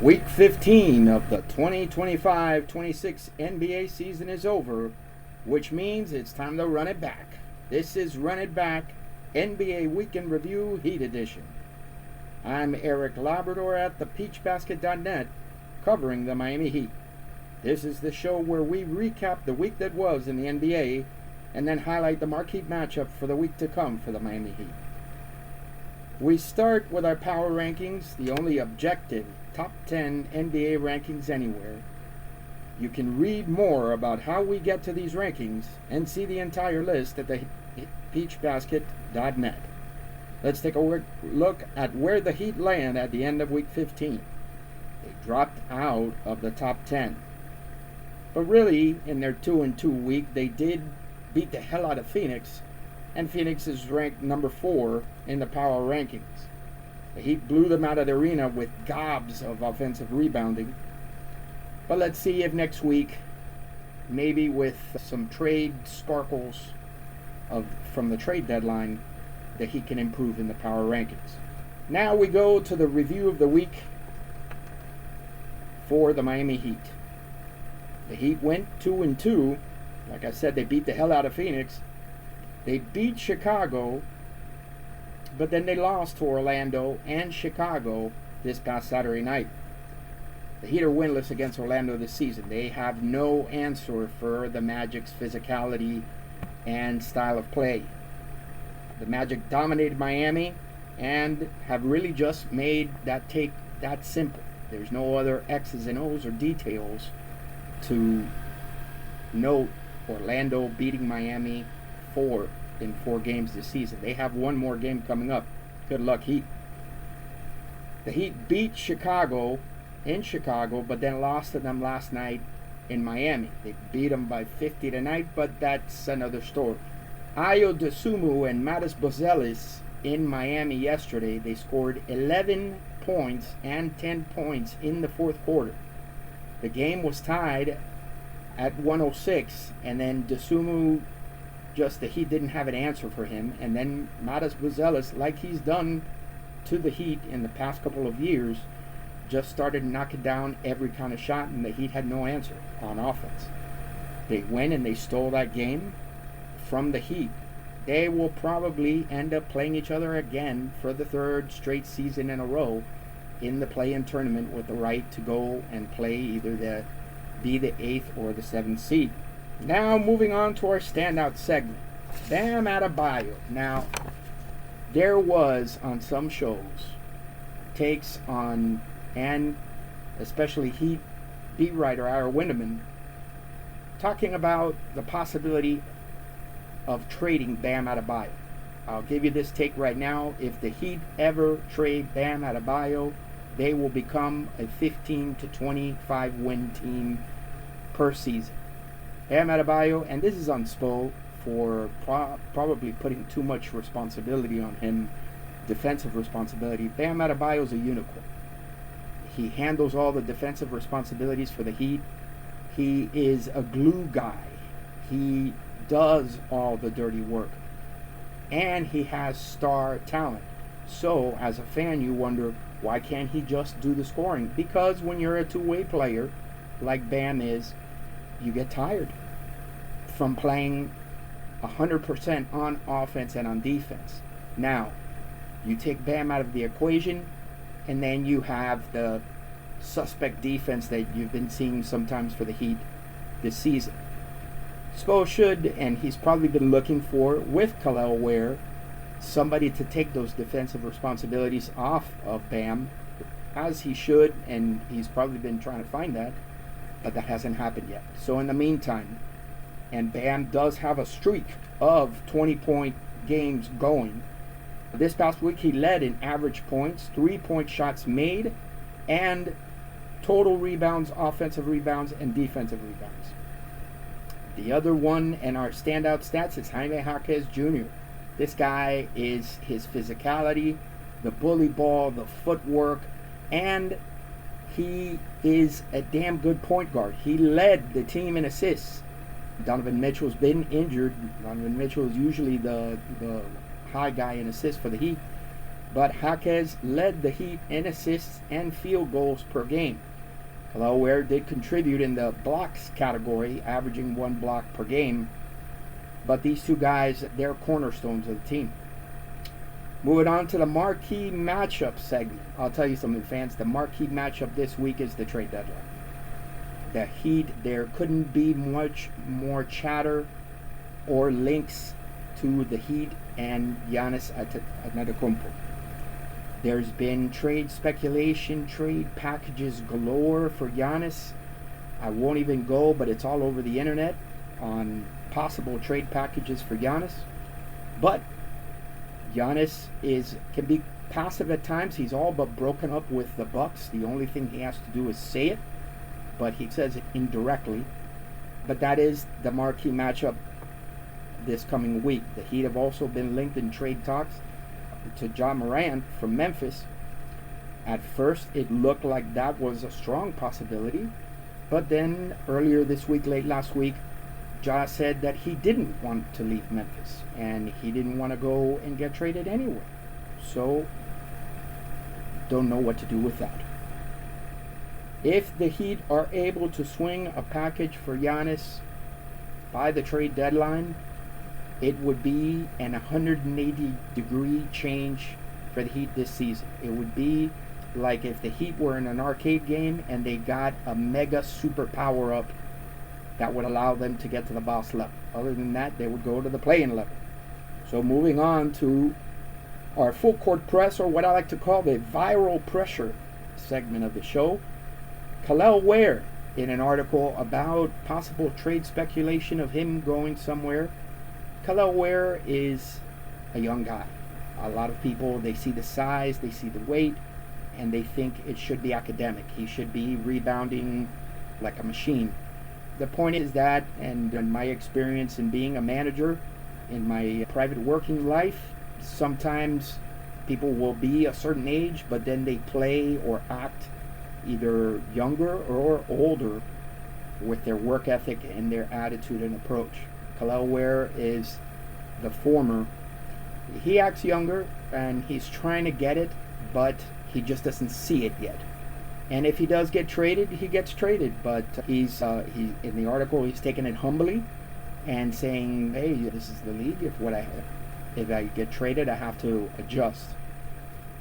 Week 15 of the 2025-26 NBA season is over, which means it's time to run it back. This is Run It Back NBA Weekend Review Heat Edition. I'm Eric Labrador at thepeachbasket.net, covering the Miami Heat. This is the show where we recap the week that was in the NBA and then highlight the marquee matchup for the week to come for the Miami Heat. We start with our power rankings, the only objective top 10 NBA rankings anywhere. You can read more about how we get to these rankings and see the entire list at the peachbasket.net. Let's take a look at where the Heat land at the end of week 15. They dropped out of the top 10. But really, in their 2-2 week, they did beat the hell out of Phoenix, and Phoenix is ranked number 4 in the power rankings. The Heat blew them out of the arena with gobs of offensive rebounding. But let's see if next week, maybe with some trade sparkles from the trade deadline, the Heat can improve in the power rankings. Now we go to the review of the week for the Miami Heat. The Heat went 2-2. Like I said, they beat the hell out of Phoenix. They beat Chicago, but then they lost to Orlando and Chicago this past Saturday night. The Heat are winless against Orlando this season. They have no answer for the Magic's physicality and style of play. The Magic dominated Miami and have really just made that take that simple. There's no other X's and O's or details to note Orlando beating Miami in 4 games this season. They have one more game coming up. Good luck, Heat. The Heat beat Chicago in Chicago, but then lost to them last night in Miami. They beat them by 50 tonight, but that's another story. Ayo Dosunmu and Matas Buzelis in Miami yesterday. They scored 11 points and 10 points in the fourth quarter. The game was tied at 106, and then Dosunmu, the Heat didn't have an answer for him, and then Matas Buzelis, like he's done to the Heat in the past couple of years, just started knocking down every kind of shot, and the Heat had no answer on offense. They went and they stole that game from the Heat. They will probably end up playing each other again for the 3rd straight season in a row in the play-in tournament, with the right to go and play either be the 8th or the 7th seed. Now moving on to our standout segment, Bam Adebayo. Now, there was on some shows takes on, and especially Heat beat writer Ira Winderman, talking about the possibility of trading Bam Adebayo. I'll give you this take right now. If the Heat ever trade Bam Adebayo, they will become a 15 to 25 win team per season. Bam Adebayo, and this is on Spo for probably putting too much responsibility on him, defensive responsibility. Bam Adebayo is a unicorn. He handles all the defensive responsibilities for the Heat. He is a glue guy. He does all the dirty work. And he has star talent. So, as a fan, you wonder, why can't he just do the scoring? Because when you're a two-way player, like Bam is, you get tired from playing 100% on offense and on defense. Now, you take Bam out of the equation, and then you have the suspect defense that you've been seeing sometimes for the Heat this season. Spo should, and he's probably been looking for, with Khalil Ware, somebody to take those defensive responsibilities off of Bam, as he should, and he's probably been trying to find that, but that hasn't happened yet. So in the meantime, and Bam does have a streak of 20-point games going. This past week he led in average points, 3-point shots made, and total rebounds, offensive rebounds, and defensive rebounds. The other one in our standout stats is Jaime Jaquez Jr. This guy is his physicality, the bully ball, the footwork, and he is a damn good point guard. He led the team in assists. Donovan Mitchell's been injured. Donovan Mitchell is usually the high guy in assists for the Heat. but Jaquez led the Heat in assists and field goals per game. Kel'el Ware did contribute in the blocks category, averaging 1 block per game, but these two guys, they're cornerstones of the team. Moving on to the marquee matchup segment. I'll tell you something, fans. The marquee matchup this week is the trade deadline. The Heat, there couldn't be much more chatter or links to the Heat and Giannis Antetokounmpo. There's been trade speculation, trade packages galore for Giannis. I won't even go, but it's all over the internet on possible trade packages for Giannis. But Giannis can be passive at times. He's all but broken up with the Bucks. The only thing he has to do is say it, but he says it indirectly. But that is the marquee matchup this coming week. The Heat have also been linked in trade talks to Morant from Memphis. At first, it looked like that was a strong possibility, but then earlier this week, late last week, Ja said that he didn't want to leave Memphis and he didn't want to go and get traded anyway. So, don't know what to do with that. If the Heat are able to swing a package for Giannis by the trade deadline, it would be an 180-degree change for the Heat this season. It would be like if the Heat were in an arcade game and they got a mega super power-up that would allow them to get to the boss level. Other than that, they would go to the play-in level. So moving on to our full court press, or what I like to call the viral pressure segment of the show. Kel'el Ware, in an article about possible trade speculation of him going somewhere. Kel'el Ware is a young guy. A lot of people, they see the size, they see the weight, and they think it should be academic. He should be rebounding like a machine. The point is that, and in my experience in being a manager, in my private working life, sometimes people will be a certain age, but then they play or act either younger or older with their work ethic and their attitude and approach. Kel'el Ware is the former. He acts younger and he's trying to get it, but he just doesn't see it yet. And if he does get traded, he gets traded. But he in the article, he's taking it humbly and saying, "Hey, this is the league. If I get traded, I have to adjust."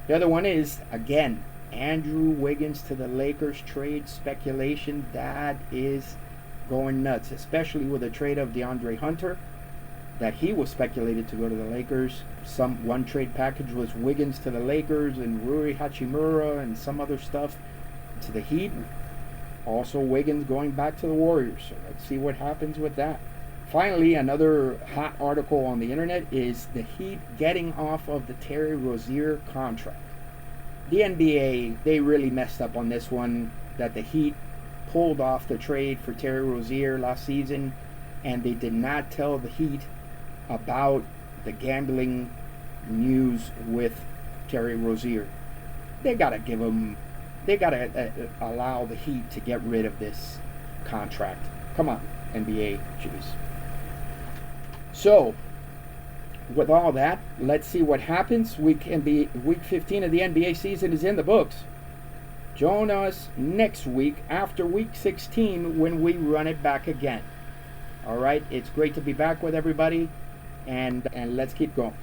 The other one is, again, Andrew Wiggins to the Lakers trade speculation. That is going nuts, especially with the trade of DeAndre Hunter, that he was speculated to go to the Lakers. One trade package was Wiggins to the Lakers and Rui Hachimura and some other stuff to the Heat. Also Wiggins going back to the Warriors. So let's see what happens with that. Finally, another hot article on the internet is the Heat getting off of the Terry Rozier contract. The NBA, they really messed up on this one, that the Heat pulled off the trade for Terry Rozier last season, and they did not tell the Heat about the gambling news with Terry Rozier. They gotta allow the Heat to get rid of this contract. Come on, NBA, jeez. So, with all that, let's see what happens. Week 15 of the NBA season is in the books. Join us next week after week 16 when we run it back again. All right, it's great to be back with everybody, and let's keep going.